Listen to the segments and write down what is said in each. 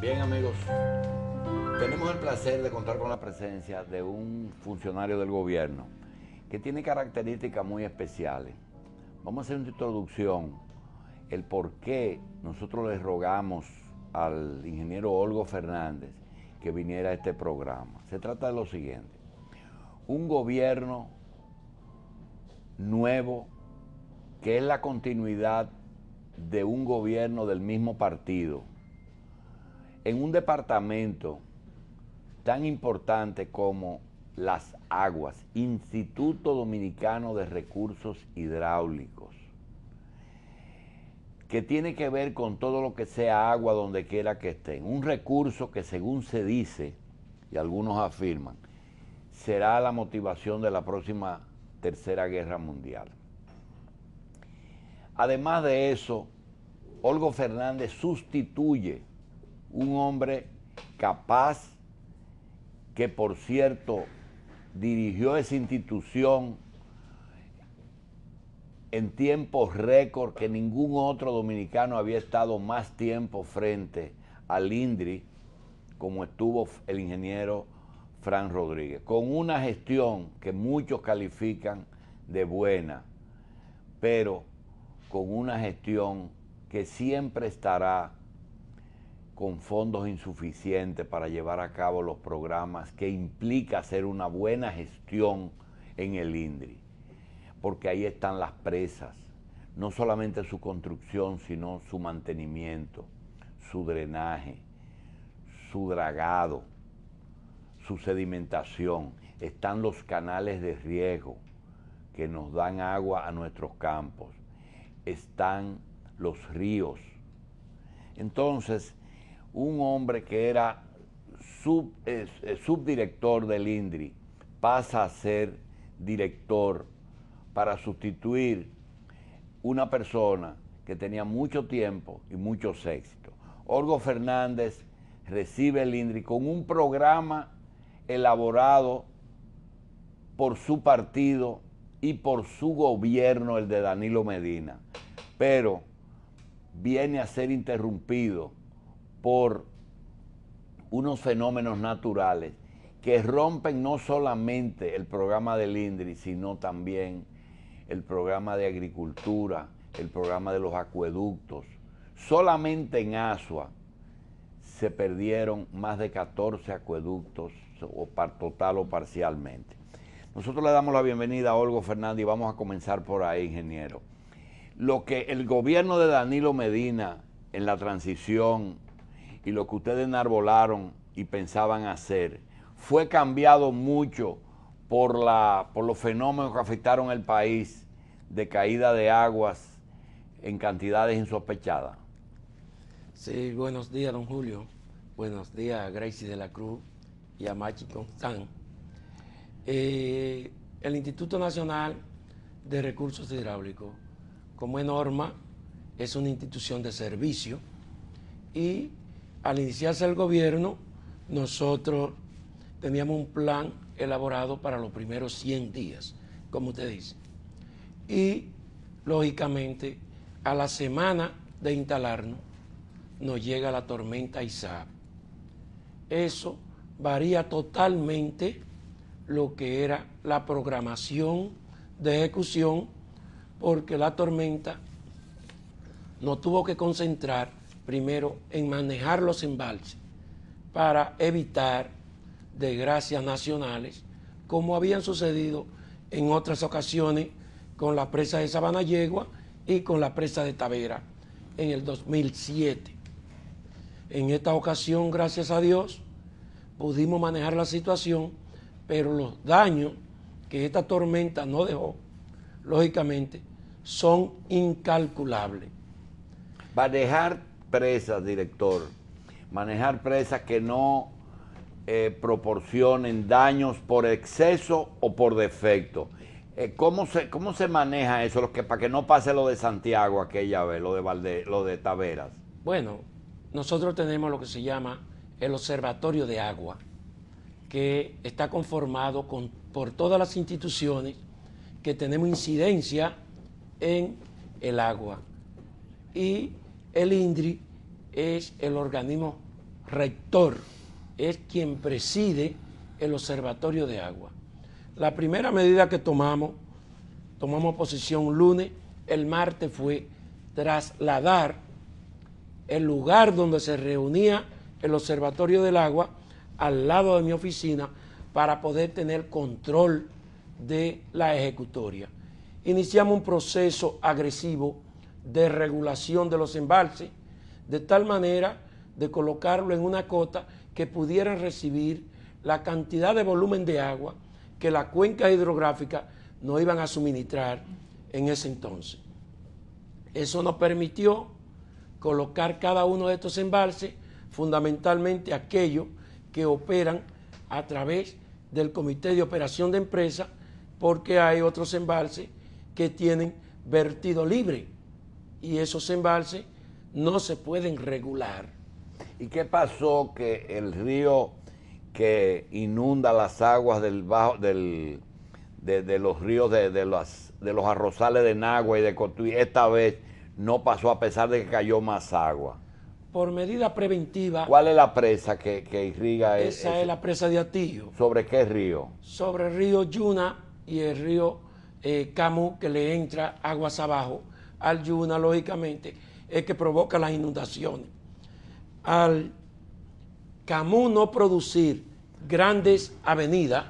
Bien, amigos, tenemos el placer de contar con la presencia de un funcionario del gobierno que tiene características muy especiales. Vamos a hacer una introducción, el por qué nosotros le rogamos al ingeniero Olgo Fernández que viniera a este programa. Se trata de lo siguiente: un gobierno nuevo que es la continuidad de un gobierno del mismo partido, en un departamento tan importante como las aguas, Instituto Dominicano de Recursos Hidráulicos, que tiene que ver con todo lo que sea agua donde quiera que estén. Un recurso que, según se dice, y algunos afirman, será la motivación de la próxima Tercera Guerra Mundial. Además de eso, Olgo Fernández sustituye un hombre capaz que, por cierto, dirigió esa institución en tiempos récord, que ningún otro dominicano había estado más tiempo frente al INDRI como estuvo el ingeniero Fran Rodríguez, con una gestión que muchos califican de buena, pero con una gestión que siempre estará con fondos insuficientes para llevar a cabo los programas que implica hacer una buena gestión en el INDRI, porque ahí están las presas, no solamente su construcción, sino su mantenimiento, su drenaje, su dragado, su sedimentación. Están los canales de riego que nos dan agua a nuestros campos, están los ríos. Entonces, un hombre que era subdirector del INDRI pasa a ser director para sustituir una persona que tenía mucho tiempo y muchos éxitos. Olgo Fernández recibe el INDRI con un programa elaborado por su partido y por su gobierno, el de Danilo Medina, pero viene a ser interrumpido por unos fenómenos naturales que rompen no solamente el programa del INDRI, sino también el programa de agricultura, el programa de los acueductos. Solamente en Asua se perdieron más de 14 acueductos, total o parcialmente. Nosotros le damos la bienvenida a Olgo Fernández y vamos a comenzar por ahí, ingeniero. Lo que el gobierno de Danilo Medina en la transición y lo que ustedes enarbolaron y pensaban hacer fue cambiado mucho por los fenómenos que afectaron el país de caída de aguas en cantidades insospechadas. Sí, buenos días, don Julio. Buenos días a Gracie de la Cruz y a Machi Constant. El Instituto Nacional de Recursos Hidráulicos, como es norma, es una institución de servicio y al iniciarse el gobierno, nosotros teníamos un plan elaborado para los primeros 100 días, como usted dice. Y, lógicamente, a la semana de instalarnos, nos llega la tormenta Isaac. Eso varía totalmente lo que era la programación de ejecución, porque la tormenta nos tuvo que concentrar primero en manejar los embalses para evitar desgracias nacionales, como habían sucedido en otras ocasiones con la presa de Sabana Yegua y con la presa de Tavera en el 2007. En esta ocasión, gracias a Dios, pudimos manejar la situación, pero los daños que esta tormenta no dejó, lógicamente, son incalculables. Manejar presas, director, manejar presas que no proporcionen daños por exceso o por defecto. ¿Cómo se maneja eso para que no pase lo de Santiago aquella vez, lo de Taveras? Bueno, nosotros tenemos lo que se llama el Observatorio de Agua, que está conformado por todas las instituciones que tenemos incidencia en el agua. Y el INDRI es el organismo rector es quien preside el Observatorio de Agua. La primera medida que tomamos posición lunes, el martes fue trasladar el lugar donde se reunía el Observatorio del Agua al lado de mi oficina para poder tener control de la ejecutoria. Iniciamos un proceso agresivo de regulación de los embalses, de tal manera de colocarlo en una cota que pudieran recibir la cantidad de volumen de agua que las cuencas hidrográficas nos iban a suministrar en ese entonces. Eso nos permitió colocar cada uno de estos embalses, fundamentalmente aquellos que operan a través del Comité de Operación de Empresa, porque hay otros embalses que tienen vertido libre y esos embalses no se pueden regular. ¿Y qué pasó que el río que inunda las aguas del bajo de los ríos de los arrozales de Nagua y de Cotuí esta vez no pasó a pesar de que cayó más agua? Por medida preventiva. ¿Cuál es la presa que irriga eso? Esa es la presa de Atillo. ¿Sobre qué río? Sobre el río Yuna y el río Camu, que le entra aguas abajo al Yuna, lógicamente, es que provoca las inundaciones. Al Camu no producir grandes avenidas,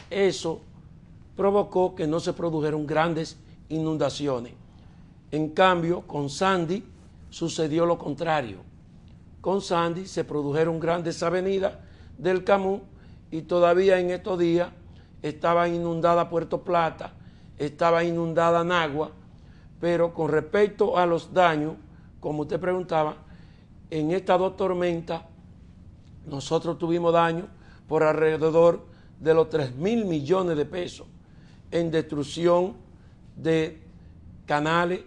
eso provocó que no se produjeran grandes inundaciones. En cambio, con Sandy sucedió lo contrario. Con Sandy se produjeron grandes avenidas del Camu y todavía en estos días estaba inundada Puerto Plata, estaba inundada Nagua, pero con respecto a los daños, como usted preguntaba, en estas dos tormentas nosotros tuvimos daño por alrededor de los 3.000 millones de pesos en destrucción de canales,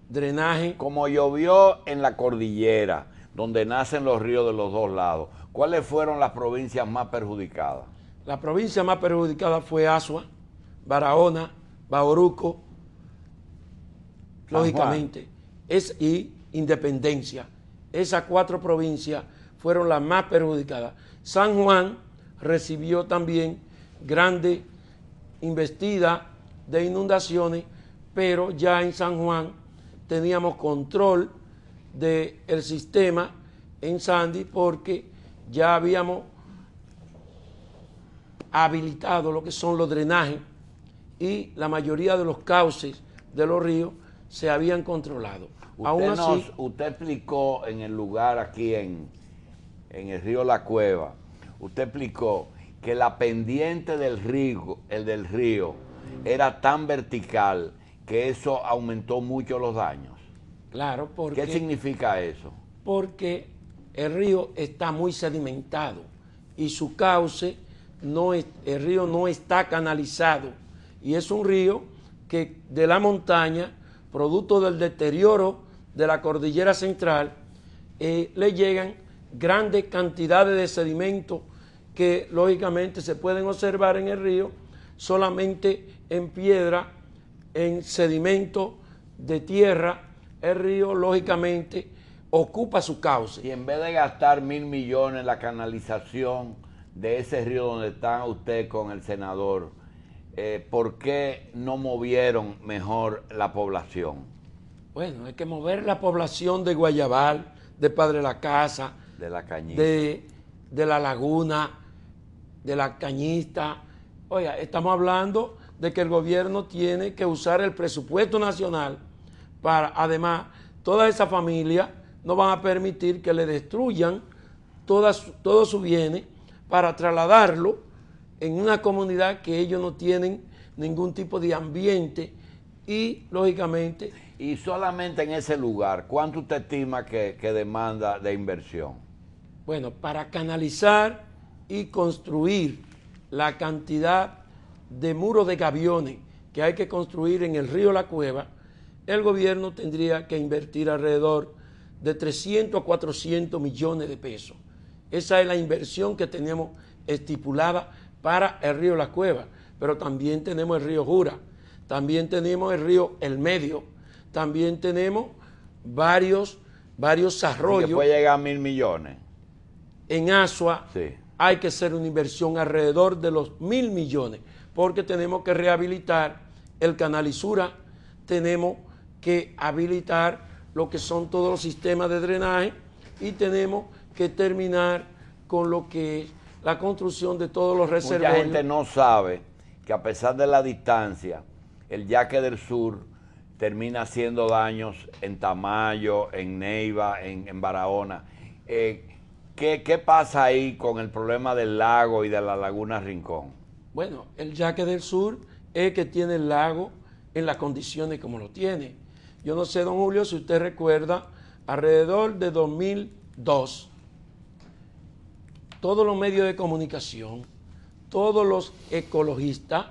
drenaje. Como llovió en la cordillera, donde nacen los ríos de los dos lados, ¿cuáles fueron las provincias más perjudicadas? La provincia más perjudicada fue Azua, Barahona, Bauruco, lógicamente, y Independencia. Esas cuatro provincias fueron las más perjudicadas. San Juan recibió también grandes investidas de inundaciones, pero ya en San Juan teníamos control del sistema en Sandy porque ya habíamos habilitado lo que son los drenajes y la mayoría de los cauces de los ríos se habían controlado. Usted explicó en el lugar aquí en el río La Cueva, usted explicó que la pendiente del río era tan vertical que eso aumentó mucho los daños. Claro, porque... ¿Qué significa eso? Porque el río está muy sedimentado y su cauce, el río no está canalizado y es un río que de la montaña, producto del deterioro de la cordillera central, le llegan grandes cantidades de sedimentos que lógicamente se pueden observar en el río solamente en piedra, en sedimento de tierra. El río lógicamente ocupa su cauce. Y en vez de gastar 1.000 millones en la canalización de ese río donde está usted con el senador, ¿por qué no movieron mejor la población? Bueno, hay que mover la población de Guayabal, de Padre La Casa, de La Cañista, de La Laguna, de La Cañista. Oiga, estamos hablando de que el gobierno tiene que usar el presupuesto nacional para, además, todas esas familias no van a permitir que le destruyan todos sus bienes para trasladarlo en una comunidad que ellos no tienen ningún tipo de ambiente y, lógicamente... Y solamente en ese lugar, ¿cuánto usted estima que demanda de inversión? Bueno, para canalizar y construir la cantidad de muros de gaviones que hay que construir en el río La Cueva, el gobierno tendría que invertir alrededor de 300 a 400 millones de pesos. Esa es la inversión que tenemos estipulada para el río La Cueva, pero también tenemos el río Jura, también tenemos el río El Medio, también tenemos varios arroyos. ¿Y que puede llegar a 1.000 millones? en Asua Sí. hay que hacer una inversión alrededor de los 1.000 millones, porque tenemos que rehabilitar el canal Isura, tenemos que habilitar lo que son todos los sistemas de drenaje y tenemos que terminar con lo que es la construcción de todos los Mucha reservorios. gente no sabe que a pesar de la distancia, el Yaque del Sur termina haciendo daños en Tamayo, en Neiva, en Barahona. ¿Qué pasa ahí con el problema del lago y de la laguna Rincón? Bueno, el Yaque del Sur es que tiene el lago en las condiciones como lo tiene. Yo no sé, don Julio, si usted recuerda, alrededor de 2002, todos los medios de comunicación, todos los ecologistas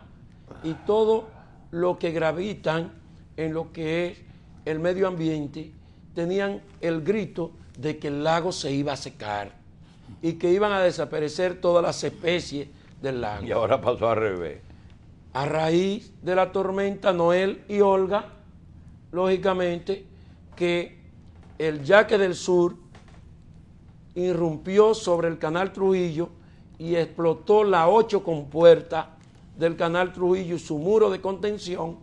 y todo lo que gravitan en lo que es el medio ambiente tenían el grito de que el lago se iba a secar y que iban a desaparecer todas las especies del lago. Y ahora pasó al revés. A raíz de la tormenta Noel y Olga, lógicamente que el Yaque del Sur irrumpió sobre el canal Trujillo y explotó las 8 compuertas del canal Trujillo y su muro de contención.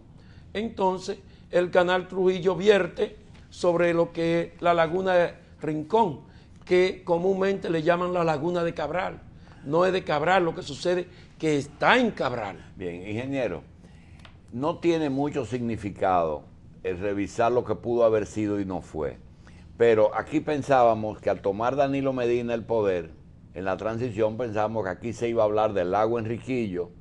Entonces el canal Trujillo vierte sobre lo que es la laguna de Rincón, que comúnmente le llaman la laguna de Cabral. No es de Cabral, lo que sucede que está en Cabral. Bien, ingeniero, no tiene mucho significado el revisar lo que pudo haber sido y no fue. Pero aquí pensábamos que al tomar Danilo Medina el poder, en la transición pensábamos que aquí se iba a hablar del lago Enriquillo,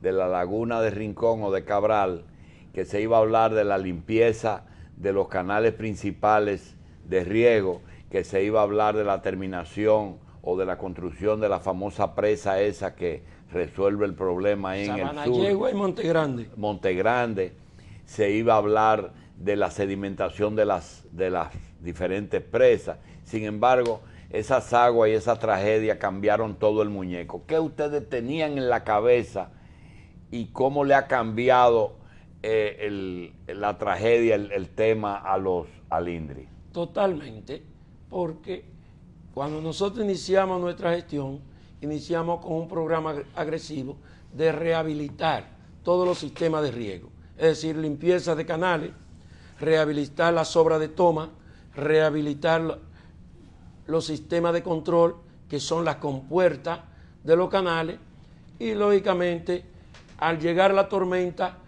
de la laguna de Rincón o de Cabral, que se iba a hablar de la limpieza de los canales principales de riego, que se iba a hablar de la terminación o de la construcción de la famosa presa esa que resuelve el problema en el sur. Sabanayegua y Montegrande. Montegrande, se iba a hablar de la sedimentación de las diferentes presas. Sin embargo, esas aguas y esa tragedia cambiaron todo el muñeco. ¿Qué ustedes tenían en la cabeza y cómo le ha cambiado la tragedia, el tema al INDRI? Totalmente, porque cuando nosotros iniciamos nuestra gestión, iniciamos con un programa agresivo de rehabilitar todos los sistemas de riego, es decir, limpieza de canales, rehabilitar las obras de toma, rehabilitar los sistemas de control, que son las compuertas de los canales, y lógicamente, al llegar la tormenta,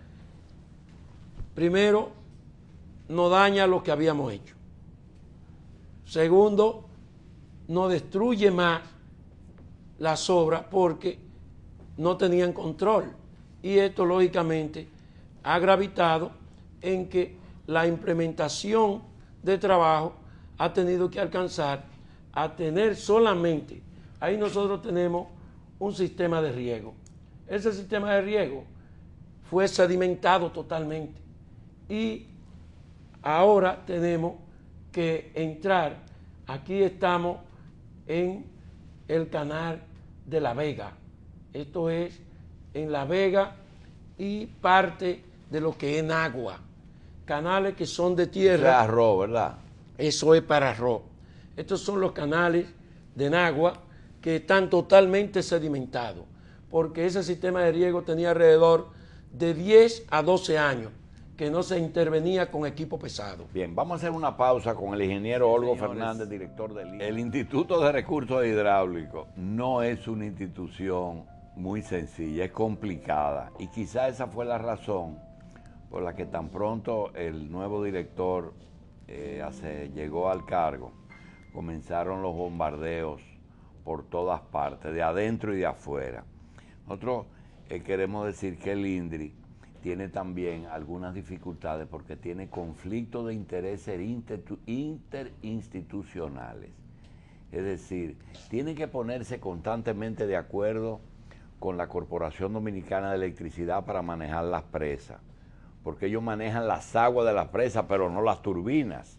primero, no daña lo que habíamos hecho. Segundo, no destruye más las obras porque no tenían control. Y esto, lógicamente, ha gravitado en que la implementación de trabajo ha tenido que alcanzar a tener solamente, ahí nosotros tenemos un sistema de riego. Ese sistema de riego fue sedimentado totalmente y ahora tenemos que entrar, aquí estamos en el canal de La Vega, esto es en La Vega y parte de lo que es Nagua, canales que son de tierra. Eso es arroz, ¿verdad? Eso es para arroz. Estos son los canales de Nagua que están totalmente sedimentados, porque ese sistema de riego tenía alrededor de 10 a 12 años que no se intervenía con equipo pesado. Bien, vamos a hacer una pausa con el ingeniero Olgo Fernández, director del INDRI. El Instituto de Recursos Hidráulicos no es una institución muy sencilla, es complicada, y quizá esa fue la razón por la que tan pronto el nuevo director llegó al cargo, comenzaron los bombardeos por todas partes, de adentro y de afuera. Nosotros queremos decir que el INDRI tiene también algunas dificultades porque tiene conflictos de intereses interinstitucionales. Es decir, tiene que ponerse constantemente de acuerdo con la Corporación Dominicana de Electricidad para manejar las presas, porque ellos manejan las aguas de las presas, pero no las turbinas.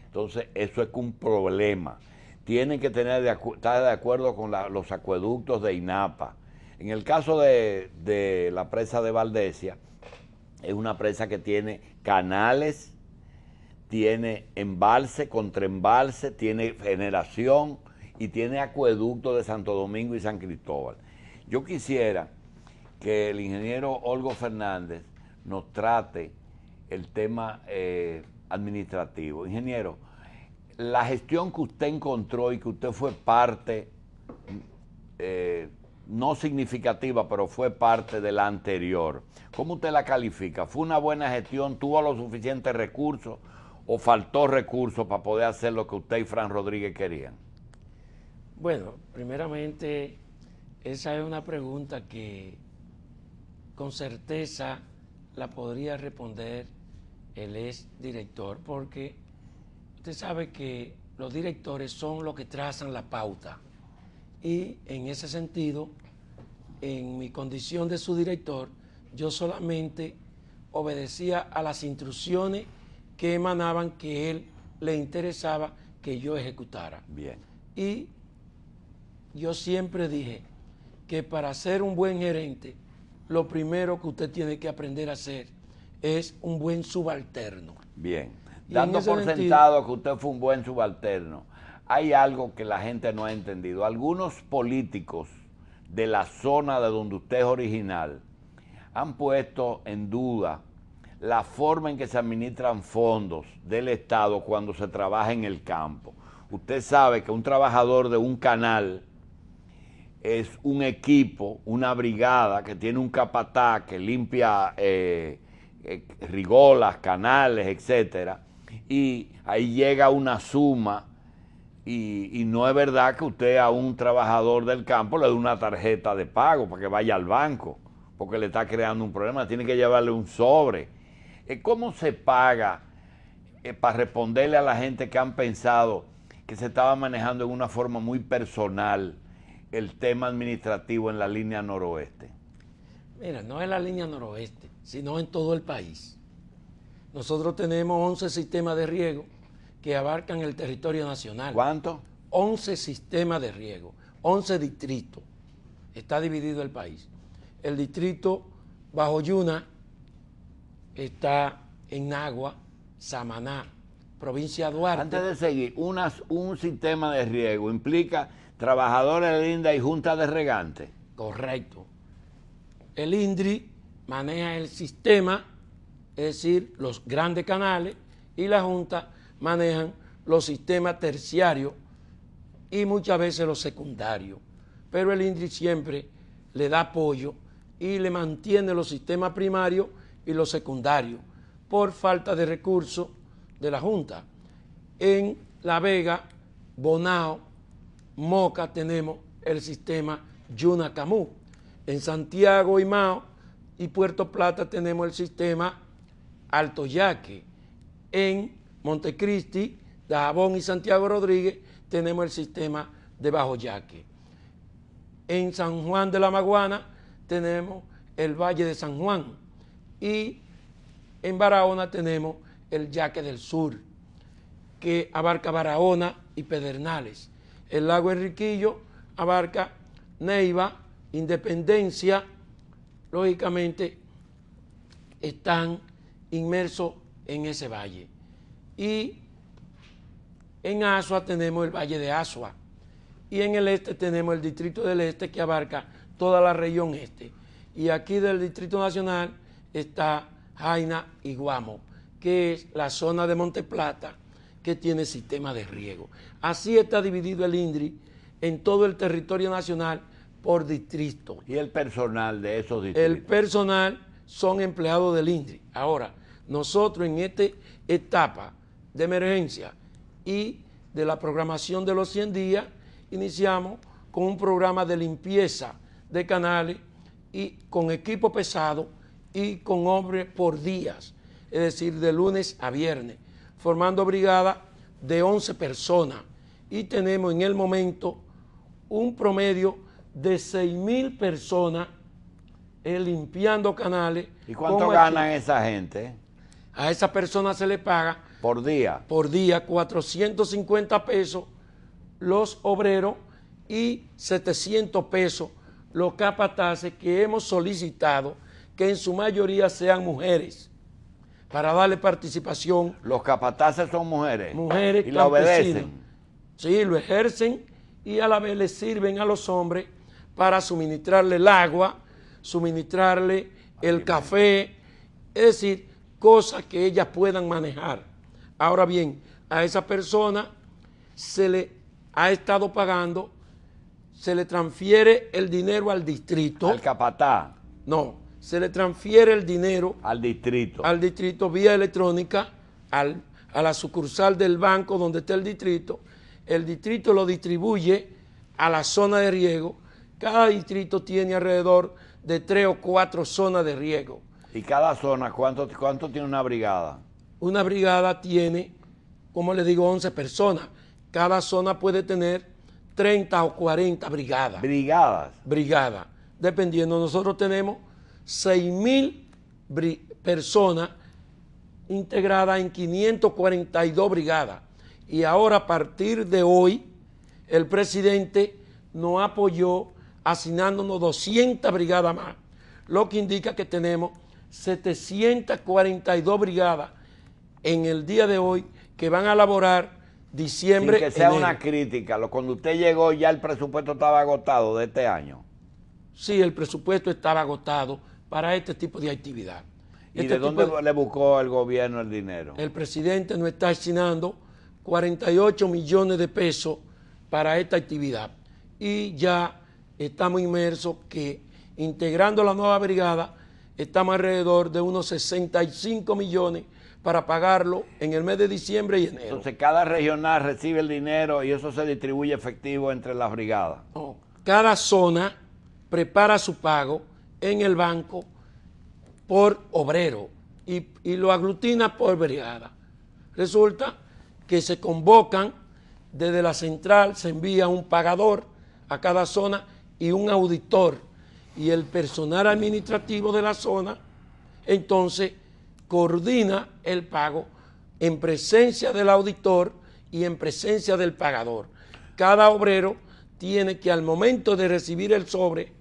Entonces, eso es un problema. Tienen que estar de acuerdo con los acueductos de INAPA. En el caso de la presa de Valdesia, es una presa que tiene canales, tiene embalse, contraembalse, tiene generación y tiene acueducto de Santo Domingo y San Cristóbal. Yo quisiera que el ingeniero Olgo Fernández nos trate el tema administrativo. Ingeniero, la gestión que usted encontró y que usted fue parte, no significativa, pero fue parte de la anterior, ¿cómo usted la califica? ¿Fue una buena gestión? ¿Tuvo los suficientes recursos o faltó recursos para poder hacer lo que usted y Fran Rodríguez querían? Bueno, primeramente, esa es una pregunta que con certeza la podría responder el ex director, porque usted sabe que los directores son los que trazan la pauta. Y en ese sentido, en mi condición de su director, yo solamente obedecía a las instrucciones que emanaban que él le interesaba que yo ejecutara. Bien. Y yo siempre dije que para ser un buen gerente, lo primero que usted tiene que aprender a hacer es un buen subalterno. Bien. Y Dando en ese por sentido, sentado que usted fue un buen subalterno, hay algo que la gente no ha entendido. Algunos políticos de la zona de donde usted es original han puesto en duda la forma en que se administran fondos del Estado cuando se trabaja en el campo. Usted sabe que un trabajador de un canal es un equipo, una brigada que tiene un capataz que limpia rigolas, canales, etcétera, y ahí llega una suma y no es verdad que usted a un trabajador del campo le dé una tarjeta de pago para que vaya al banco, porque le está creando un problema, tiene que llevarle un sobre. ¿Cómo se paga para responderle a la gente que han pensado que se estaba manejando en una forma muy personal el tema administrativo en la línea noroeste? Mira, no es la línea noroeste, sino en todo el país. Nosotros tenemos 11 sistemas de riego que abarcan el territorio nacional. ¿Cuánto? 11 sistemas de riego, 11 distritos. Está dividido el país. El distrito Bajo Yuna está en Nagua, Samaná, provincia de Duarte. Antes de seguir, un sistema de riego implica trabajadores de linda y junta de regantes. Correcto. El INDRI maneja el sistema, es decir, los grandes canales, y la Junta manejan los sistemas terciarios y muchas veces los secundarios. Pero el INDRI siempre le da apoyo y le mantiene los sistemas primarios y los secundarios por falta de recursos de la Junta. En La Vega, Bonao, Moca tenemos el sistema Yuna-Camú. En Santiago y Mao y Puerto Plata tenemos el sistema Alto Yaque. En Montecristi, Dajabón y Santiago Rodríguez tenemos el sistema de Bajo Yaque. En San Juan de la Maguana tenemos el Valle de San Juan y en Barahona tenemos el Yaque del Sur, que abarca Barahona y Pedernales. El lago Enriquillo abarca Neiva, Independencia, lógicamente están inmersos en ese valle. Y en Asua tenemos el Valle de Asua. Y en el este tenemos el Distrito del Este, que abarca toda la región este. Y aquí del Distrito Nacional está Jaina y Guamo, que es la zona de Monteplata, que tiene sistema de riego. Así está dividido el INDRI en todo el territorio nacional por distrito. ¿Y el personal de esos distritos? El personal son empleados del INDRI. Ahora, nosotros en esta etapa de emergencia y de la programación de los 100 días, iniciamos con un programa de limpieza de canales y con equipo pesado y con hombres por días, es decir, de lunes a viernes, formando brigada de 11 personas. Y tenemos en el momento un promedio de 6,000 personas limpiando canales. ¿Y cuánto ganan esa gente? A esa persona se le paga por día 450 pesos los obreros y 700 pesos los capataces, que hemos solicitado que en su mayoría sean mujeres para darle participación. ¿Los capataces son mujeres? Mujeres ¿Y la obedecen? Sí, lo ejercen y a la vez le sirven a los hombres para suministrarle el agua, suministrarle el café, es decir, cosas que ellas puedan manejar. Ahora bien, a esa persona se le ha estado pagando, se le transfiere el dinero al distrito. ¿Al capataz? No, se le transfiere el dinero al distrito. Al distrito vía electrónica, a la sucursal del banco donde está el distrito lo distribuye a la zona de riego. Cada distrito tiene alrededor de 3 o 4 zonas de riego. ¿Y cada zona cuánto tiene una brigada? Una brigada tiene, como le digo, 11 personas. Cada zona puede tener 30 o 40 brigadas. ¿Brigadas? Brigadas. Dependiendo, nosotros tenemos 6,000 personas integradas en 542 brigadas. Y ahora, a partir de hoy, el presidente nos apoyó asignándonos 200 brigadas más, lo que indica que tenemos 742 brigadas en el día de hoy que van a laborar diciembre. Sin que sea enero. Una crítica, cuando usted llegó ya el presupuesto estaba agotado de este año. Sí, el presupuesto estaba agotado para este tipo de actividad. ¿Y de dónde le buscó el gobierno el dinero? El presidente nos está asignando 48 millones de pesos para esta actividad. Y ya estamos inmersos que, integrando la nueva brigada, estamos alrededor de unos 65 millones para pagarlo en el mes de diciembre y enero. Entonces cada regional recibe el dinero y eso se distribuye efectivo entre las brigadas. No, cada zona prepara su pago en el banco por obrero y lo aglutina por brigada. Resulta que se convocan desde la central, se envía un pagador a cada zona y un auditor, y el personal administrativo de la zona entonces coordina el pago en presencia del auditor y en presencia del pagador. Cada obrero tiene que, al momento de recibir el sobre,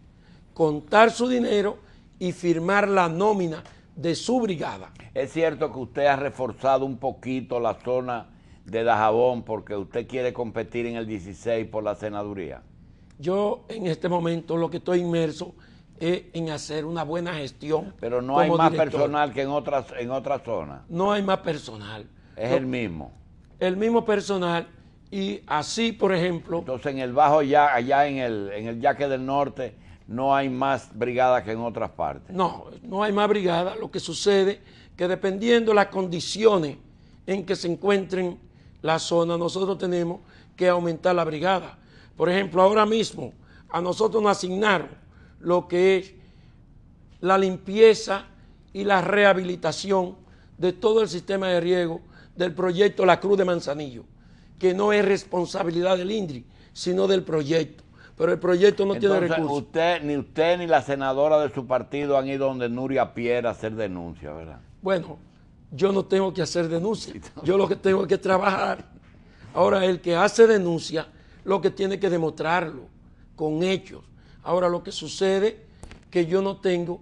contar su dinero y firmar la nómina de su brigada. Es cierto que usted ha reforzado un poquito la zona de Dajabón porque usted quiere competir en el 16 por la senaduría. Yo en este momento lo que estoy inmerso es en hacer una buena gestión. Pero no hay más personal que en otras zonas. No hay más personal. Es el mismo. El mismo personal, y así, por ejemplo. Entonces en el Bajo ya, allá en el Yaque del Norte, no hay más brigadas que en otras partes. No, no hay más brigadas. Lo que sucede que dependiendo de las condiciones en que se encuentren las zonas, nosotros tenemos que aumentar la brigada. Por ejemplo, ahora mismo a nosotros nos asignaron lo que es la limpieza y la rehabilitación de todo el sistema de riego del proyecto La Cruz de Manzanillo, que no es responsabilidad del INDRI, sino del proyecto. Pero el proyecto no tiene recursos. Ni usted ni la senadora de su partido han ido donde Nuria Pierre a hacer denuncia, ¿verdad? Bueno, yo no tengo que hacer denuncia, yo lo que tengo que trabajar. Ahora, el que hace denuncia, lo que tiene que demostrarlo con hechos. Ahora, lo que sucede es que yo no tengo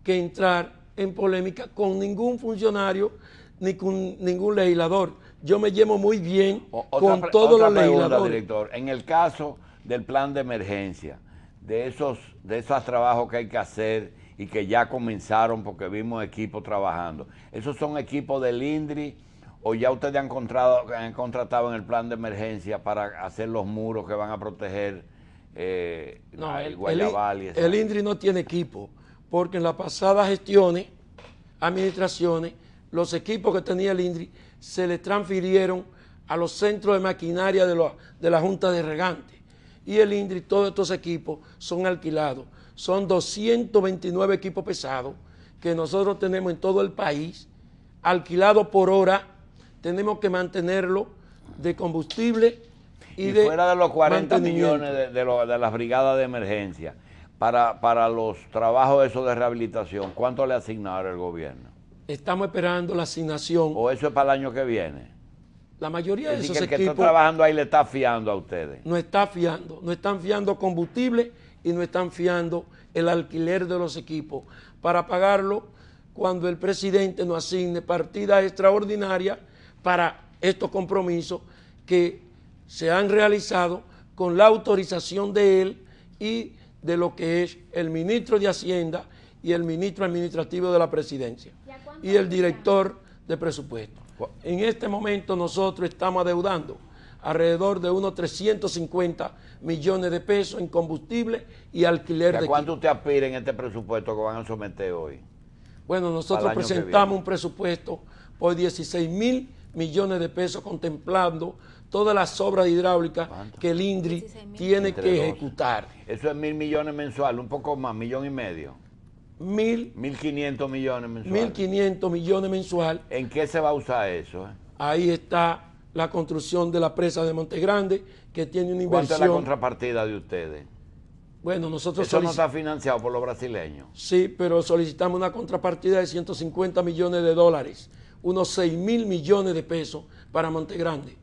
que entrar en polémica con ningún funcionario ni con ningún legislador. Yo me llevo muy bien con todos los legisladores. Director, en el caso del plan de emergencia, de esos trabajos que hay que hacer y que ya comenzaron porque vimos equipos trabajando, ¿esos son equipos del INDRI o ya ustedes han contratado en el plan de emergencia para hacer los muros que van a proteger el Guayabal? El INDRI no tiene equipo, porque en las pasadas gestiones, administraciones, los equipos que tenía el INDRI se le transfirieron a los centros de maquinaria de la Junta de Regantes. Y el INDRI, todos estos equipos son alquilados. Son 229 equipos pesados que nosotros tenemos en todo el país, alquilados por hora. Tenemos que mantenerlo de combustible y fuera de los 40 millones de las brigadas de emergencia, para los trabajos esos de rehabilitación, ¿cuánto le asignaron el gobierno? Estamos esperando la asignación. ¿O eso es para el año que viene? La mayoría de esos equipos... el que está trabajando ahí le está fiando a ustedes. No está fiando, no están fiando combustible y no están fiando el alquiler de los equipos para pagarlo cuando el presidente nos asigne partidas extraordinarias para estos compromisos que se han realizado con la autorización de él y de lo que es el ministro de Hacienda y el ministro administrativo de la presidencia y el director de presupuesto. En este momento nosotros estamos adeudando alrededor de unos 350 millones de pesos en combustible y alquiler de ¿Cuánto usted aspira en este presupuesto que van a someter hoy? Bueno, nosotros presentamos un presupuesto por 16 mil millones de pesos contemplando todas las obras hidráulicas que el INDRI tiene que ejecutar. Eso es 1.000 millones mensuales, un poco más, 1,5 millones. 1.500 millones mensuales. 1.500 millones mensual. ¿En qué se va a usar eso? Ahí está la construcción de la presa de Montegrande, que tiene una inversión. ¿Cuánto es la contrapartida de ustedes? Bueno, nosotros eso no está financiado por los brasileños. Sí, pero solicitamos una contrapartida de 150 millones de dólares, unos 6.000 millones de pesos para Montegrande.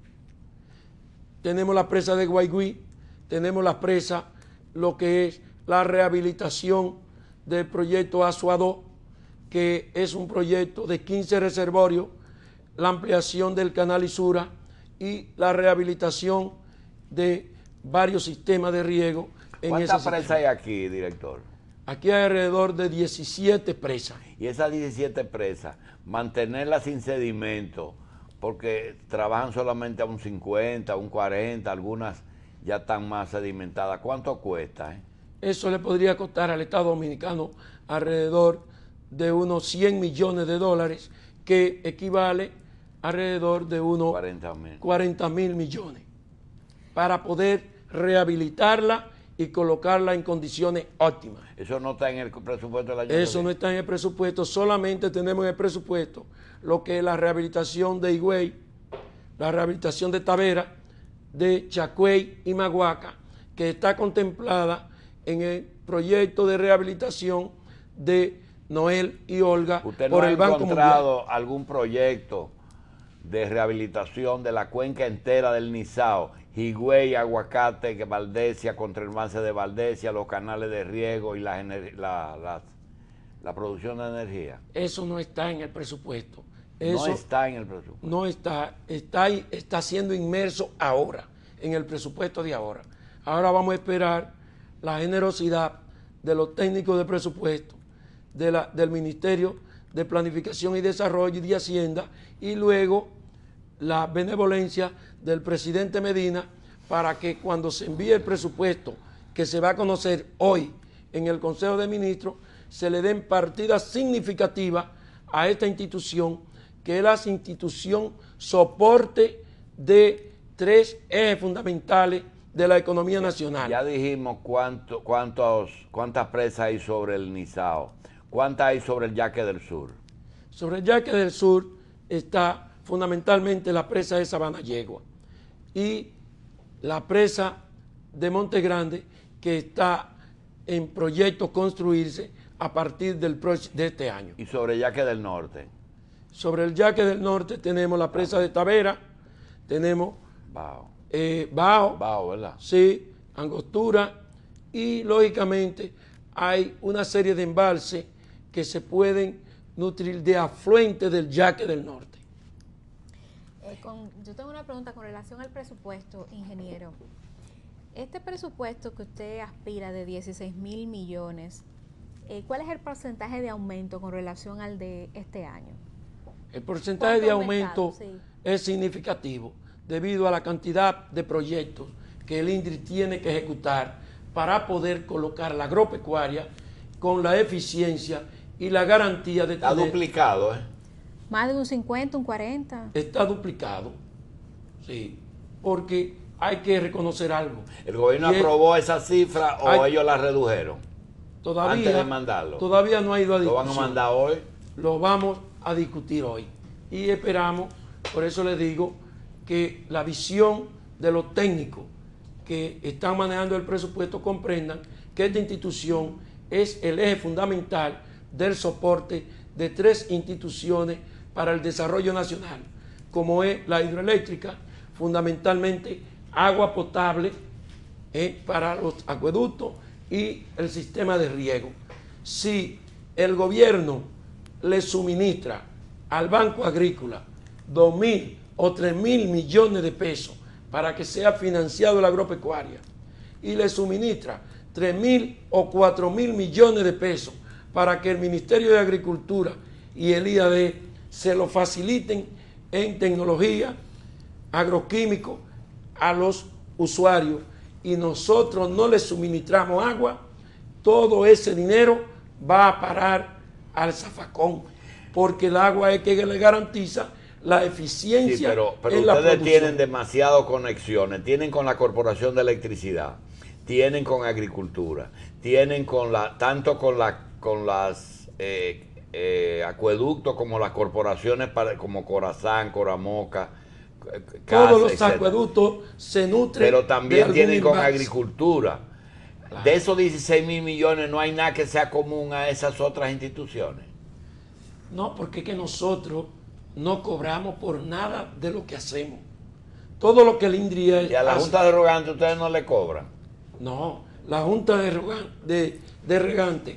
Tenemos la presa de Guaigüí, tenemos la presa, lo que es la rehabilitación del proyecto Azuadó, que es un proyecto de 15 reservorios, la ampliación del canal Isura y la rehabilitación de varios sistemas de riego. ¿Cuántas presas hay aquí, director? Aquí hay alrededor de 17 presas. Y esas 17 presas, mantenerlas sin sedimento, porque trabajan solamente a un 50, a un 40, algunas ya están más sedimentadas. ¿Cuánto cuesta? Eso le podría costar al Estado Dominicano alrededor de unos 100 millones de dólares, que equivale alrededor de unos 40 mil millones, para poder rehabilitarla y colocarla en condiciones óptimas. ¿Eso no está en el presupuesto del año? Eso no está en el presupuesto, solamente tenemos en el presupuesto lo que es la rehabilitación de Higüey, la rehabilitación de Tavera, de Chacuey y Maguaca, que está contemplada en el proyecto de rehabilitación de Noel y Olga por el Banco Mundial. ¿Usted no ha encontrado algún proyecto de rehabilitación de la cuenca entera del Nizao, Higüey, Aguacate, que Valdesia, contra el Mance de Valdesia, los canales de riego y la producción de energía? Eso no está en el presupuesto. Eso no está en el presupuesto. No está siendo inmerso ahora, en el presupuesto de ahora. Ahora vamos a esperar la generosidad de los técnicos de presupuesto, del Ministerio de Planificación y Desarrollo y de Hacienda, y luego la benevolencia del presidente Medina, para que cuando se envíe el presupuesto, que se va a conocer hoy en el Consejo de Ministros, se le den partidas significativas a esta institución, que es la institución soporte de 3 ejes fundamentales de la economía nacional. Ya dijimos cuántas presas hay sobre el Nizao. ¿Cuántas hay sobre el Yaque del Sur? Sobre el Yaque del Sur está fundamentalmente la presa de Sabana Yegua y la presa de Montegrande, que está en proyecto construirse a partir de este año. ¿Y sobre el Yaque del Norte? Sobre el Yaque del Norte tenemos la presa de Tavera, tenemos Bao, ¿verdad? Sí, Angostura, y lógicamente hay una serie de embalses que se pueden nutrir de afluentes del Yaque del Norte. Yo tengo una pregunta con relación al presupuesto, ingeniero. Este presupuesto que usted aspira de 16 mil millones, ¿cuál es el porcentaje de aumento con relación al de este año? El porcentaje de aumento es significativo debido a la cantidad de proyectos que el INDRI tiene que ejecutar para poder colocar la agropecuaria con la eficiencia y la garantía de tener... Está duplicado, Más de un 50, un 40. Está duplicado, sí, porque hay que reconocer algo. ¿El gobierno aprobó esa cifra o ellos la redujeron? Todavía, antes de mandarlo. Todavía no ha ido a discusión. ¿Lo van a mandar hoy? Lo vamos a discutir hoy. Y esperamos, por eso les digo, que la visión de los técnicos que están manejando el presupuesto comprendan que esta institución es el eje fundamental del soporte de 3 instituciones para el desarrollo nacional, como es la hidroeléctrica, fundamentalmente agua potable para los acueductos y el sistema de riego. Si el gobierno le suministra al Banco Agrícola 2.000 o 3.000 millones de pesos para que sea financiado la agropecuaria y le suministra 3.000 o 4.000 millones de pesos para que el Ministerio de Agricultura y el IAD se lo faciliten en tecnología, agroquímicos a los usuarios, y nosotros no les suministramos agua, todo ese dinero va a parar al zafacón, porque el agua es que le garantiza la eficiencia. Sí, pero en la ustedes producción. tienen demasiadas conexiones, tienen con la Corporación de Electricidad, tienen con Agricultura, tienen con tanto con las acueductos como las corporaciones como Corazán, Coramoca, todos los etcétera. Acueductos se nutren. Pero también de tienen algún con envase. Agricultura. Claro. De esos 16.000 millones no hay nada que sea común a esas otras instituciones. No, porque es que nosotros no cobramos por nada de lo que hacemos. Todo lo que el INDRI Y a la hace- Junta de Regantes ustedes no le cobran. No, la Junta de Regantes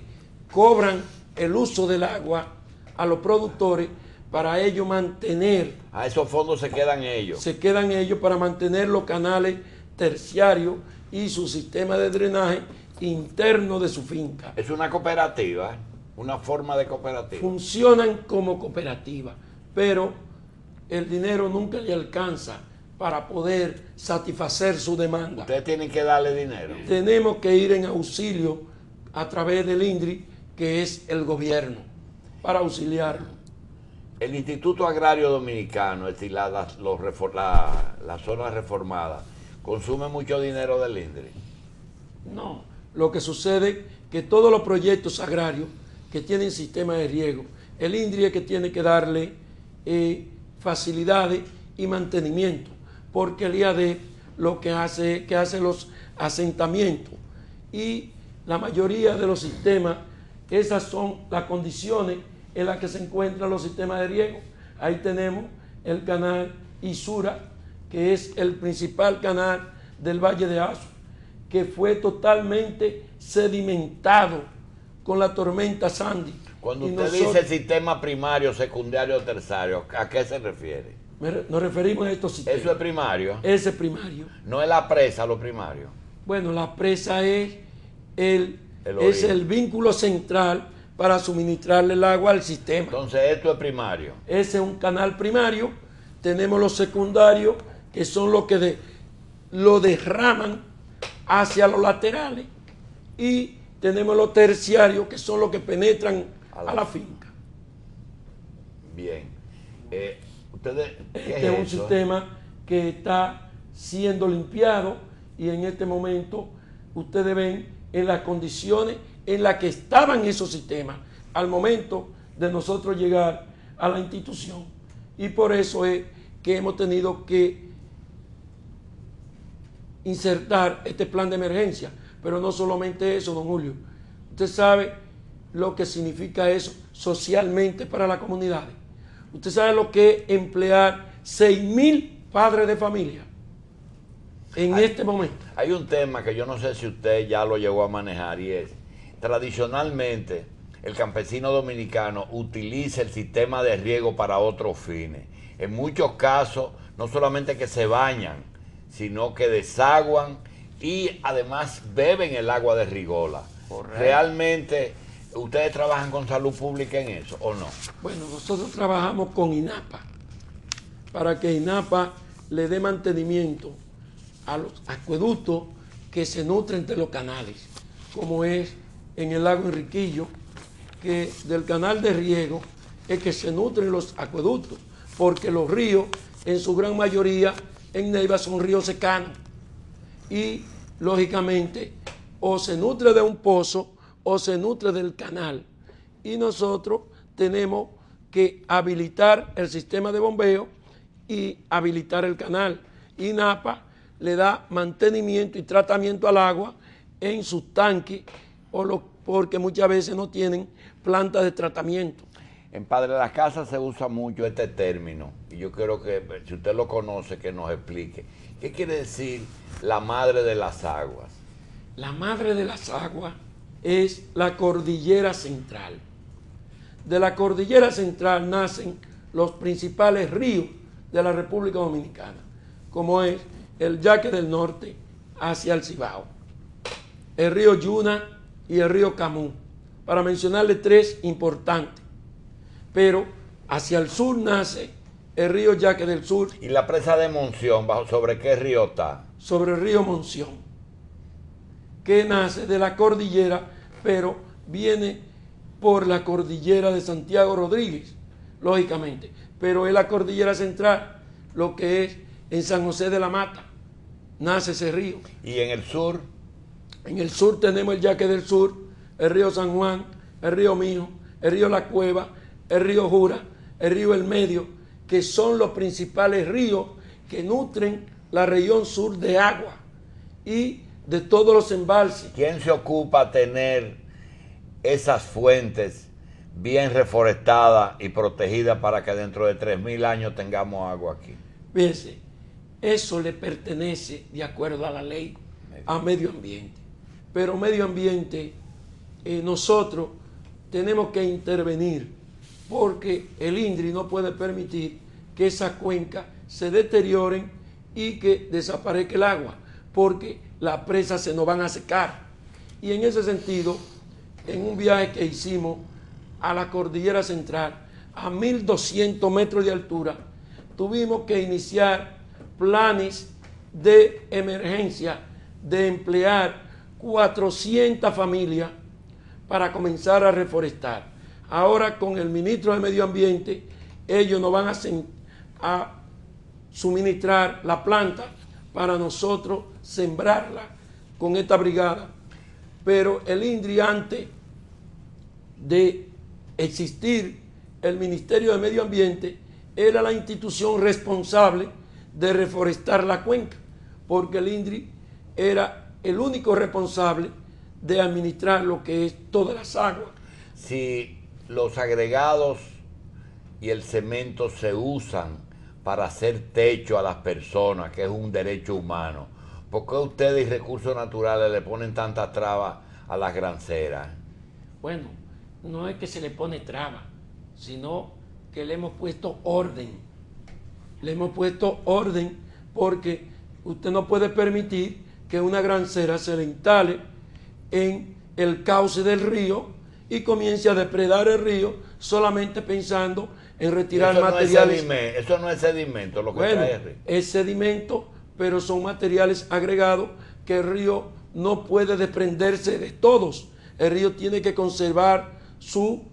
cobran el uso del agua a los productores para ellos mantener, A esos fondos se quedan ellos. se quedan ellos para mantener los canales terciarios y su sistema de drenaje interno de su finca. Es una cooperativa, una forma de cooperativa. Funcionan como cooperativa, pero el dinero nunca le alcanza para poder satisfacer su demanda. Ustedes tienen que darle dinero. Tenemos que ir en auxilio a través del INDRI, que es el gobierno, para auxiliarlo. El Instituto Agrario Dominicano, es decir, la zona reformada, consume mucho dinero del INDRI. No, lo que sucede es que todos los proyectos agrarios que tienen sistema de riego, el INDRI es que tiene que darle facilidades y mantenimiento, porque el IAD lo que hace es que hace los asentamientos, y la mayoría de los sistemas, esas son las condiciones en las que se encuentran los sistemas de riego. Ahí tenemos el canal Isura, que es el principal canal del Valle de Azo, que fue totalmente sedimentado con la tormenta Sandy. Cuando Y usted nosotros dice sistema primario, secundario, terciario, ¿a qué se refiere? nos referimos a estos sistemas. Eso es primario. Ese es primario. No es la presa lo primario. Bueno, la presa es El el vínculo central para suministrarle el agua al sistema. Entonces esto es primario. Ese es un canal primario. Tenemos los secundarios, que son los que lo derraman hacia los laterales, y tenemos los terciarios, que son los que penetran a la finca. Bien. Ustedes, ¿qué Este es un eso? sistema que está siendo limpiado, y en este momento ustedes ven en las condiciones en las que estaban esos sistemas al momento de nosotros llegar a la institución. Y por eso es que hemos tenido que insertar este plan de emergencia. Pero no solamente eso, don Julio. Usted sabe lo que significa eso socialmente para las comunidades. Usted sabe lo que es emplear 6.000 padres de familia en este momento. Hay un tema que yo no sé si usted ya lo llegó a manejar, y es, tradicionalmente, el campesino dominicano utiliza el sistema de riego para otros fines. En muchos casos, no solamente que se bañan, sino que desaguan y además beben el agua de Rigola. Correcto. ¿Realmente ustedes trabajan con salud pública en eso o no? Bueno, nosotros trabajamos con INAPA para que INAPA le dé mantenimiento a los acueductos que se nutren de los canales, como es en el lago Enriquillo, que del canal de riego es que se nutren los acueductos, porque los ríos, en su gran mayoría, en Neiva son ríos secanos, y lógicamente o se nutre de un pozo o se nutre del canal, y nosotros tenemos que habilitar el sistema de bombeo y habilitar el canal. INAPA le da mantenimiento y tratamiento al agua en sus tanques, porque muchas veces no tienen plantas de tratamiento. En Padre de las Casas se usa mucho este término, y yo quiero que, si usted lo conoce, que nos explique. ¿Qué quiere decir la madre de las aguas? La madre de las aguas es la cordillera central. De la cordillera central nacen los principales ríos de la República Dominicana, como es el Yaque del Norte hacia el Cibao, el río Yuna y el río Camú, para mencionarle tres importantes. Pero hacia el sur nace el río Yaque del Sur. ¿Y la presa de Monción, sobre qué río está? Sobre el río Monción, que nace de la cordillera, pero viene por la cordillera de Santiago Rodríguez, lógicamente, pero es la cordillera central, lo que es en San José de la Mata, nace ese río. ¿Y en el sur? En el sur tenemos el Yaque del Sur, el río San Juan, el río Mijo, el río La Cueva, el río Jura, el río El Medio, que son los principales ríos que nutren la región sur de agua y de todos los embalses. ¿Quién se ocupa tener esas fuentes bien reforestadas y protegidas para que dentro de 3.000 años tengamos agua aquí? Fíjense, eso le pertenece, de acuerdo a la ley, a medio ambiente. Pero medio ambiente, nosotros tenemos que intervenir, porque el INDRI no puede permitir que esas cuencas se deterioren y que desaparezca el agua, porque las presas se nos van a secar. Y en ese sentido, en un viaje que hicimos a la cordillera central, a 1.200 metros de altura, tuvimos que iniciar planes de emergencia, de emplear 400 familias para comenzar a reforestar. Ahora con el ministro de Medio Ambiente, ellos nos van a suministrar la planta para nosotros sembrarla con esta brigada. Pero el INDRI, antes de existir el Ministerio de Medio Ambiente, era la institución responsable de reforestar la cuenca, porque el INDRI era el único responsable de administrar lo que es todas las aguas. Si los agregados y el cemento se usan para hacer techo a las personas, que es un derecho humano, ¿por qué ustedes y Recursos Naturales le ponen tantas trabas a las granceras? Bueno, no es que se le pone traba, sino que le hemos puesto orden. Le hemos puesto orden porque usted no puede permitir que una grancera se le instale en el cauce del río y comience a depredar el río solamente pensando en retirar materiales. Eso no es sedimento lo que trae el río. Es sedimento, pero son materiales agregados que el río no puede desprenderse de todos. El río tiene que conservar su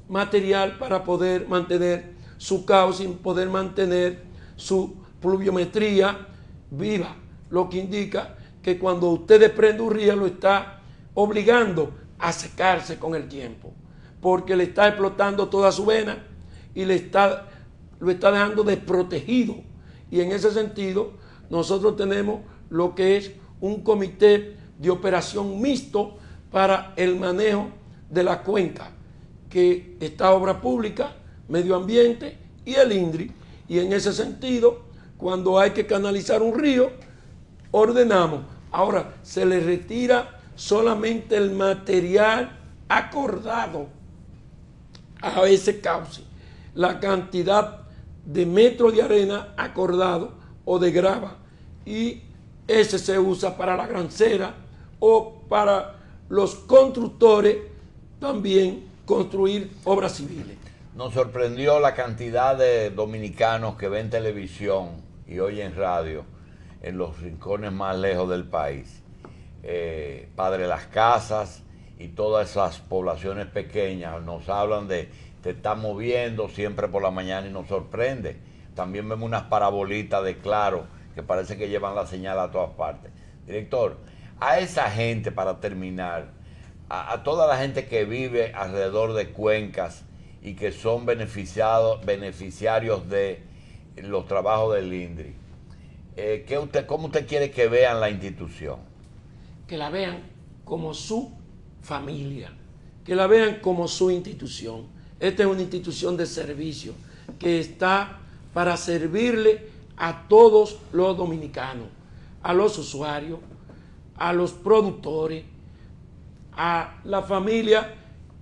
material para poder mantener su cauce y poder mantener su pluviometría viva, lo que indica que cuando usted desprende un río lo está obligando a secarse con el tiempo, porque le está explotando toda su vena y lo está dejando desprotegido. Y en ese sentido nosotros tenemos lo que es un comité de operación mixto para el manejo de la cuenca, que está Obra Pública, Medio Ambiente y el INDRI. Y en ese sentido, cuando hay que canalizar un río, ordenamos. Ahora, se le retira solamente el material acordado a ese cauce, la cantidad de metros de arena acordado o de grava, y ese se usa para la grancera o para los constructores también construir obras civiles. Nos sorprendió la cantidad de dominicanos que ven televisión y oyen radio en los rincones más lejos del país. Padre Las Casas y todas esas poblaciones pequeñas nos hablan de te estás moviendo siempre por la mañana y nos sorprende. También vemos unas parabolitas de Claro que parece que llevan la señal a todas partes. Director, a esa gente, para terminar, a toda la gente que vive alrededor de cuencas y que son beneficiarios de los trabajos del INDRI, ¿cómo usted quiere que vean la institución? Que la vean como su familia, que la vean como su institución. Esta es una institución de servicio que está para servirle a todos los dominicanos, a los usuarios, a los productores, a la familia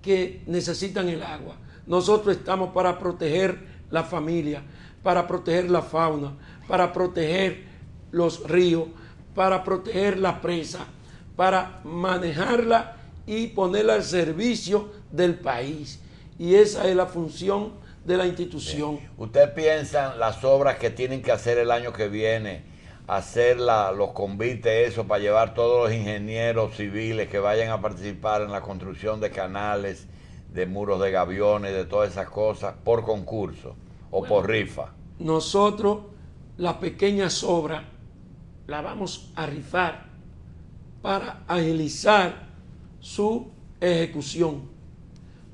que necesitan el agua. Nosotros estamos para proteger la familia, para proteger la fauna, para proteger los ríos, para proteger la presa, para manejarla y ponerla al servicio del país. Y esa es la función de la institución. ¿Ustedes piensan las obras que tienen que hacer el año que viene, hacer los convites, eso, para llevar todos los ingenieros civiles que vayan a participar en la construcción de canales, de muros de gaviones, de todas esas cosas, por concurso o por rifa? Nosotros las pequeñas obras las vamos a rifar para agilizar su ejecución,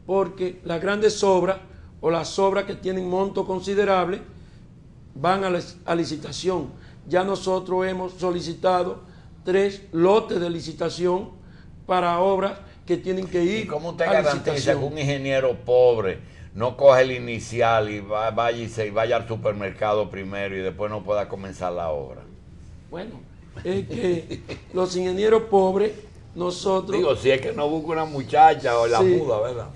porque las grandes obras o las obras que tienen monto considerable van a licitación. Ya nosotros hemos solicitado 3 lotes de licitación para obras que tienen que ir. ¿Y cómo usted garantiza que un ingeniero pobre no coge el inicial y vaya al supermercado primero y después no pueda comenzar la obra? Bueno, es que los ingenieros pobres, nosotros... Digo, si es que no busca una muchacha o la muda, ¿verdad?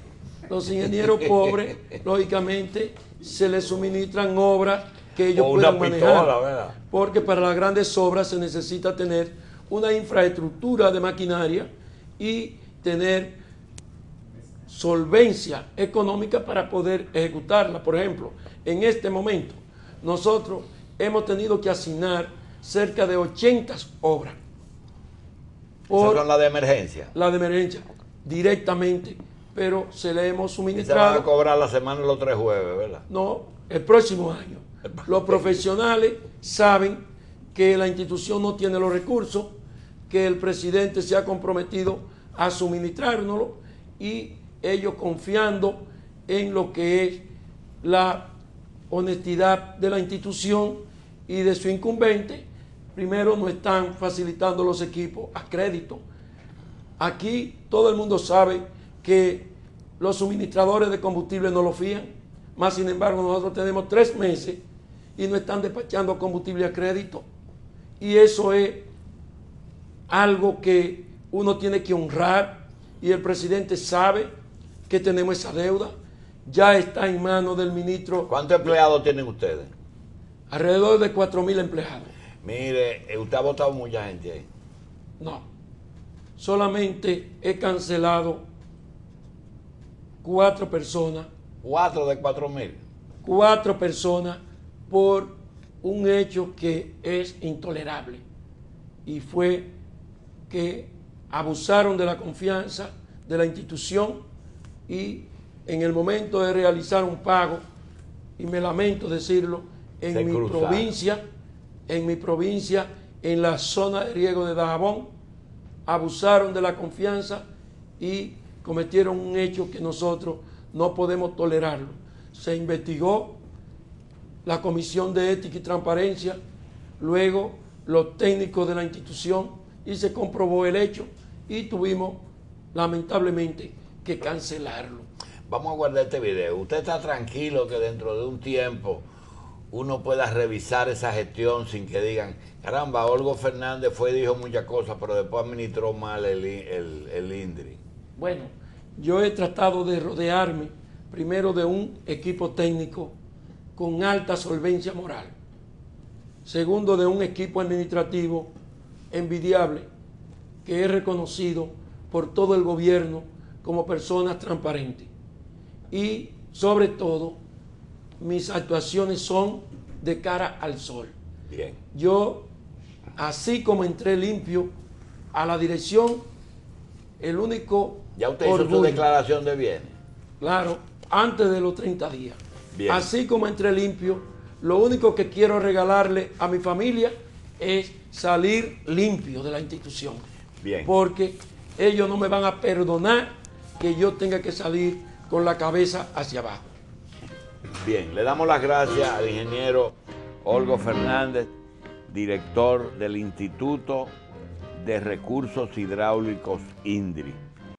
Los ingenieros pobres, lógicamente, se les suministran obras que ellos puedan manejar. ¿Verdad? Porque para las grandes obras se necesita tener una infraestructura de maquinaria y tener solvencia económica para poder ejecutarla. Por ejemplo, en este momento, nosotros hemos tenido que asignar cerca de 80 obras. ¿Esas son las de emergencia? La de emergencia, directamente, pero se le hemos suministrado. Y se van a cobrar la semana los 3 jueves, ¿verdad? No, el próximo año. Los profesionales saben que la institución no tiene los recursos, que el presidente se ha comprometido a suministrárnoslo y ellos, confiando en lo que es la honestidad de la institución y de su incumbente, primero nos están facilitando los equipos a crédito. Aquí todo el mundo sabe que los suministradores de combustible no lo fían, más sin embargo nosotros tenemos 3 meses y nos están despachando combustible a crédito, y eso es algo que uno tiene que honrar, y el presidente sabe que tenemos esa deuda. Ya está en manos del ministro. ¿Cuántos empleados tienen ustedes? Alrededor de 4.000 empleados. Mire, ¿usted ha votado mucha gente ahí? No, solamente he cancelado 4 personas. 4 de 4.000. 4 personas por un hecho que es intolerable, y fue que abusaron de la confianza de la institución, y en el momento de realizar un pago, y me lamento decirlo, en mi provincia, en la zona de riego de Dajabón, abusaron de la confianza y cometieron un hecho que nosotros no podemos tolerarlo. Se investigó la Comisión de Ética y Transparencia, luego los técnicos de la institución, y se comprobó el hecho y tuvimos lamentablemente que cancelarlo. Vamos a guardar este video. ¿Usted está tranquilo que dentro de un tiempo uno pueda revisar esa gestión sin que digan, caramba, Olgo Fernández fue y dijo muchas cosas, pero después administró mal el INDRI? Bueno, yo he tratado de rodearme primero de un equipo técnico con alta solvencia moral, segundo de un equipo administrativo envidiable que es reconocido por todo el gobierno como personas transparentes, y sobre todo mis actuaciones son de cara al sol. Bien. Yo, así como entré limpio a la dirección, el único ¿Ya usted hizo su declaración de bienes? Claro, antes de los 30 días. Bien. Así como entré limpio, lo único que quiero regalarle a mi familia es salir limpio de la institución. Bien. Porque ellos no me van a perdonar que yo tenga que salir con la cabeza hacia abajo. Bien, le damos las gracias al ingeniero Olgo Fernández, director del Instituto de Recursos Hidráulicos INDRI.